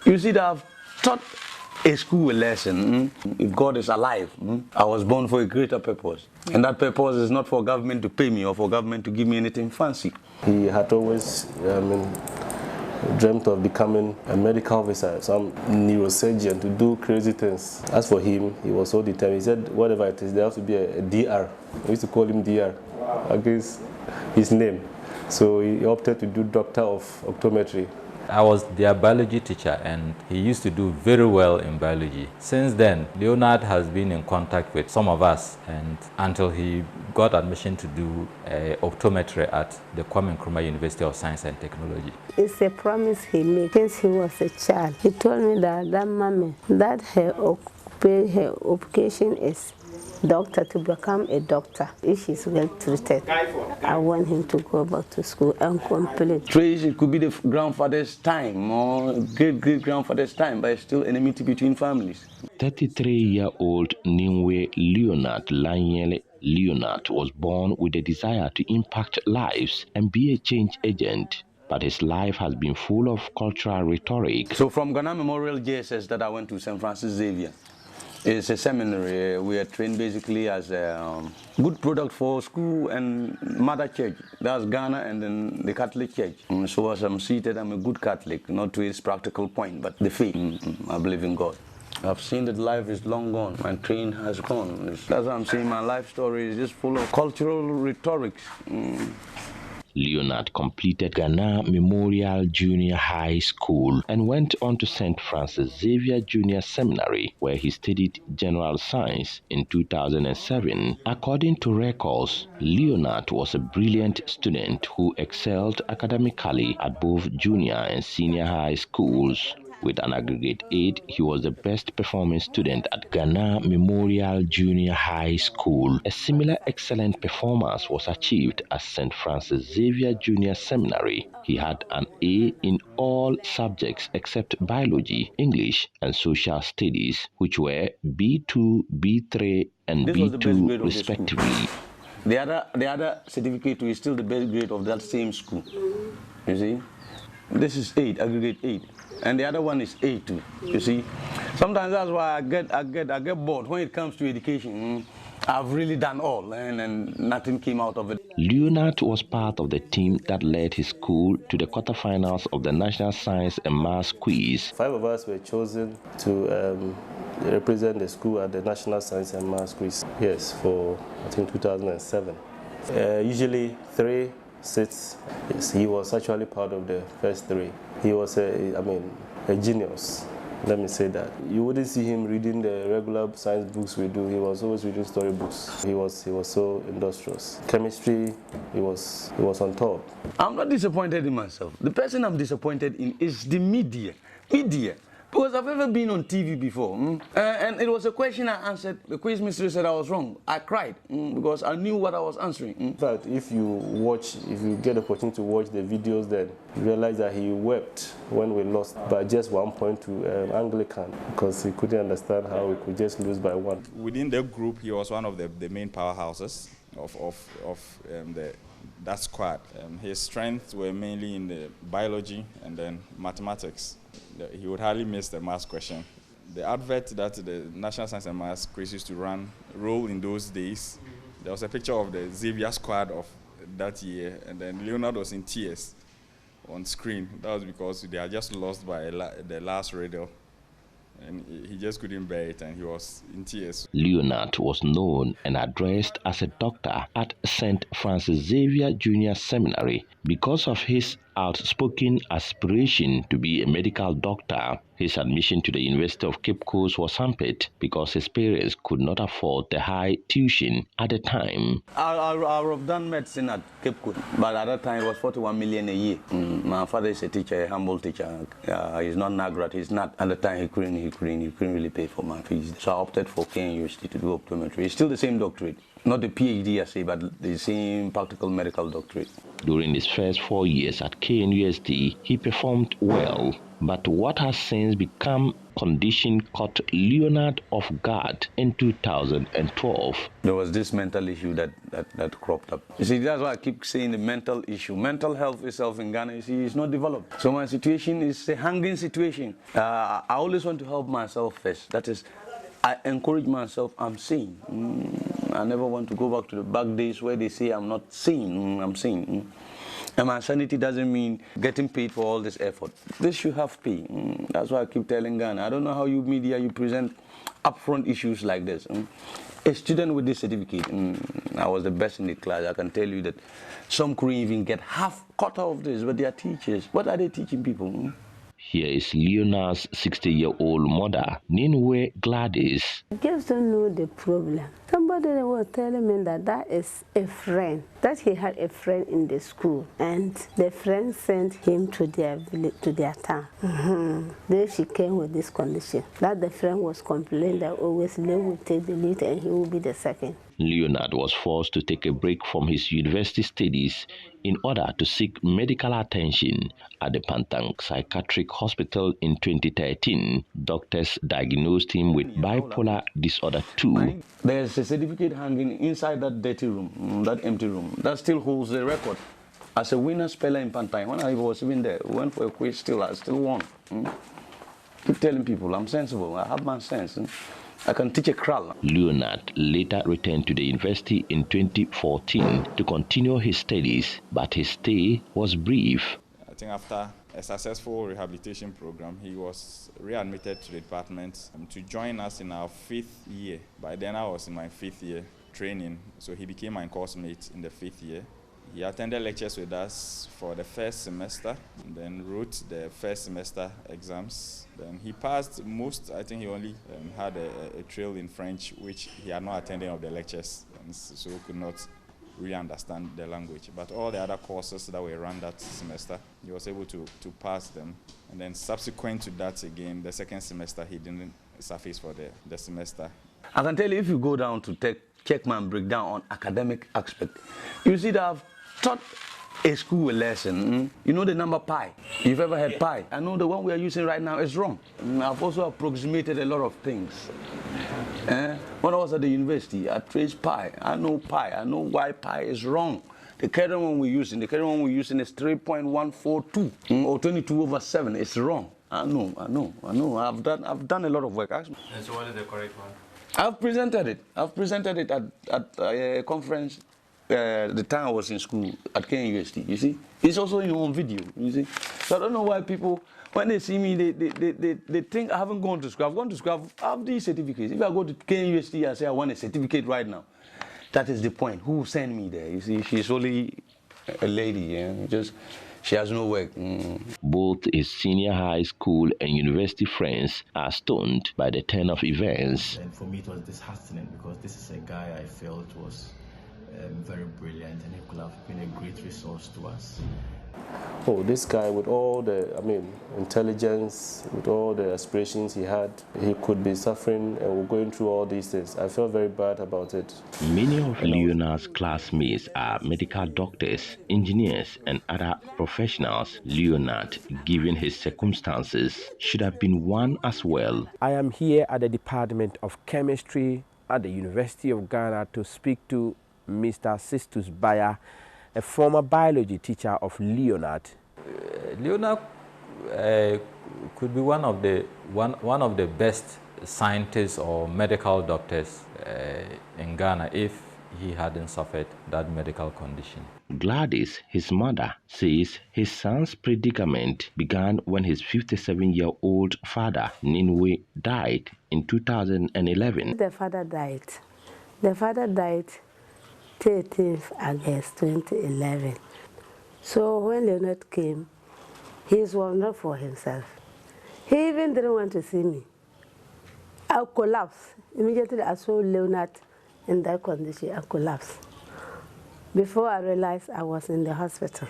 You see that I've taught a school a lesson. If God is alive, I was born for a greater purpose. And that purpose is not for government to pay me or for government to give me anything fancy. He had always dreamt of becoming a medical officer, some neurosurgeon, to do crazy things. As for him, he was so determined. He said, whatever it is, there has to be a DR. We used to call him DR against his name. So he opted to do Doctor of Optometry. I was their biology teacher and he used to do very well in biology. Since then, Leonard has been in contact with some of us and until he got admission to do optometry at the Kwame Nkrumah University of Science and Technology. It's a promise he made since he was a child. He told me that mommy, that her occupation is doctor, to become a doctor. If she's well treated, I want him to go back to school and complete. Trace, it could be the grandfather's time or great-great-grandfather's time, but it's still enmity between families. 33-year-old Nimwe Leonard Lanyele Leonard was born with a desire to impact lives and be a change agent. But his life has been full of cultural rhetoric. So from Ghana Memorial JSS that I went to St. Francis Xavier, it's a seminary. We are trained basically as a good product for school and mother church. That's Ghana and then the Catholic Church. So as I'm seated, I'm a good Catholic, not to its practical point, but the faith. I believe in God. I've seen that life is long gone. My train has gone. That's what I'm saying. My life story is just full of cultural rhetorics. Leonard completed Ghana Memorial Junior High School and went on to St. Francis Xavier Junior Seminary, where he studied general science in 2007. According to records, Leonard was a brilliant student who excelled academically at both junior and senior high schools. With an aggregate 8, he was the best performing student at Ghana Memorial Junior High School. A similar excellent performance was achieved at St. Francis Xavier Junior Seminary. He had an A in all subjects except biology, English, and social studies, which were B2, B3, and B2 respectively. The other certificate is still the best grade of that same school. You see? This is 8, aggregate 8. And the other one is 8 too. You see? Sometimes that's why I get bored when it comes to education. I've really done all and nothing came out of it. Leonard was part of the team that led his school to the quarterfinals of the National Science and Maths Quiz. 5 of us were chosen to represent the school at the National Science and Maths Quiz. Yes, for I think 2007. Usually 3 sits. Yes, he was actually part of the first 3. He was a genius. Let me say that. You wouldn't see him reading the regular science books we do. He was always reading storybooks. He was so industrious. Chemistry, he was on top. I'm not disappointed in myself. The person I'm disappointed in is the media. Because I've ever been on TV before, and it was a question I answered. The quiz mystery said I was wrong. I cried because I knew what I was answering. In fact, if you get the opportunity to watch the videos, then you realize that he wept when we lost by just 1 point to Anglican because he couldn't understand how we could just lose by 1. Within the group, he was one of the main powerhouses of that squad. His strengths were mainly in the biology and then mathematics. He would hardly miss the maths question. The advert that the National Science and Maths Quiz used to roll in those days, there was a picture of the Xavier squad of that year, and then Leonard was in tears on screen. That was because they had just lost by the last riddle. And he just couldn't bear it, and he was in tears. Leonard was known and addressed as a doctor at St. Francis Xavier Junior Seminary because of his outspoken aspiration to be a medical doctor. His admission to the University of Cape Coast was hampered because his parents could not afford the high tuition at the time. I would have done medicine at Cape Coast, but at that time it was 41 million a year. My father is a teacher, a humble teacher. He's not Nagrat, he's not. At the time he couldn't really pay for my fees. So I opted for Kenya University to do optometry. It's still the same doctorate, not the PhD I say, but the same practical medical doctorate. During his first 4 years at KNUST, he performed well. But what has since become condition caught Leonard off guard in 2012. There was this mental issue that cropped up. You see, that's why I keep saying the mental issue. Mental health itself in Ghana, you see, is not developed. So my situation is a hanging situation. I always want to help myself first. That is, I encourage myself, I'm sane. I never want to go back to the back days where they say I'm not sane. I'm sane. And my sanity doesn't mean getting paid for all this effort. This should have pay. That's why I keep telling Ghana. I don't know how you media, you present upfront issues like this. A student with this certificate, I was the best in the class. I can tell you that some couldn't even get half quarter of this, but they are teachers. What are they teaching people? Here is Leonard's 60-year-old mother, Ninwe Gladys. I just don't know the problem. Somebody was telling me that is a friend, that he had a friend in the school, and the friend sent him to their village, to their town. Then she came with this condition, that the friend was complaining that always Leo will take the lead and he will be the second. Leonard was forced to take a break from his university studies in order to seek medical attention at the Pantang Psychiatric Hospital in 2013. Doctors diagnosed him with bipolar disorder 2. There's a certificate hanging inside that dirty room, that empty room, that still holds the record. As a winner speller in Pantang, when I was even there, went for a quiz, I still won. Keep telling people, I'm sensible, I have my sense. I can teach a crowd. Leonard later returned to the university in 2014 to continue his studies, but his stay was brief. I think after a successful rehabilitation program, he was readmitted to the department to join us in our 5th year. By then I was in my 5th year training, so he became my course mate in the 5th year. He attended lectures with us for the first semester, and then wrote the first semester exams. Then he passed most. I think he only had a trail in French, which he had not attended of the lectures, and so could not really understand the language. But all the other courses that were run that semester, he was able to pass them. And then subsequent to that again, the second semester, he didn't surface for the semester. I can tell you, if you go down to check my breakdown on academic aspect, you see that I've taught a school a lesson. You know the number pi? You've ever had pi? I know the one we are using right now is wrong. I've also approximated a lot of things. When I was at the university, I traced pi. I know why pi is wrong. The current one we're using, is 3.142 or 22/7. It's wrong. I know. I've done a lot of work. And so what is the correct one? I've presented it at a conference the time I was in school at KNUST, you see. It's also on video, you see. So I don't know why people, when they see me, they think I haven't gone to school. I've gone to school, I have these certificates. If I go to KNUST and say I want a certificate right now, that is the point. Who sent me there? You see, she's only a lady, she has no work. Both his senior high school and university friends are stunned by the turn of events. And for me, it was disheartening because this is a guy I felt was very brilliant and he could have been a great resource to us. Oh, this guy with all the, intelligence, with all the aspirations he had, he could be suffering and going through all these things. I felt very bad about it. Many of Leonard's classmates are medical doctors, engineers, and other professionals. Leonard, given his circumstances, should have been one as well. I am here at the Department of Chemistry at the University of Ghana to speak to Mr. Sistus Bayer, a former biology teacher of Leonard. Leonard could be one of the best scientists or medical doctors in Ghana if he hadn't suffered that medical condition. Gladys, his mother, says his son's predicament began when his 57-year-old father, Ninwe, died in 2011. The father died 13th August 2011. So when Leonard came, he was not for himself. He even didn't want to see me. I collapsed. Immediately I saw Leonard in that condition, I collapsed. Before I realized I was in the hospital.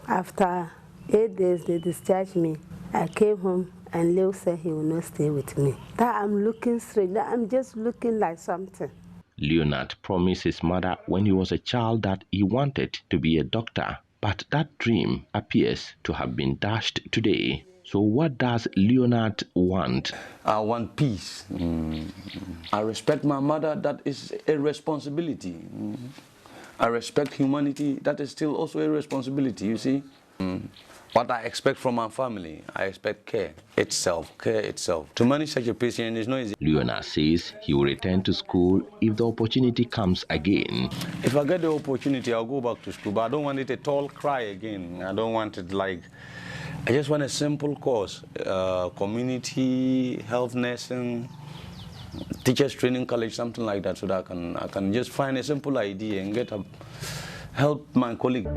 After 8 days, they discharged me. I came home and Leo said he will not stay with me. That I'm looking straight, that I'm just looking like something. Leonard promised his mother when he was a child that he wanted to be a doctor, But that dream appears to have been dashed today. So what does Leonard want? I want peace. I respect my mother, that is a responsibility. I respect humanity, that is still also a responsibility, you see. What I expect from my family, I expect care itself. To manage such a patient is not easy. Leonard says he will return to school if the opportunity comes again. If I get the opportunity, I'll go back to school, but I don't want it a tall cry again. I don't want it like, I just want a simple course, community, health nursing, teachers training college, something like that, so that I can just find a simple idea and help my colleague.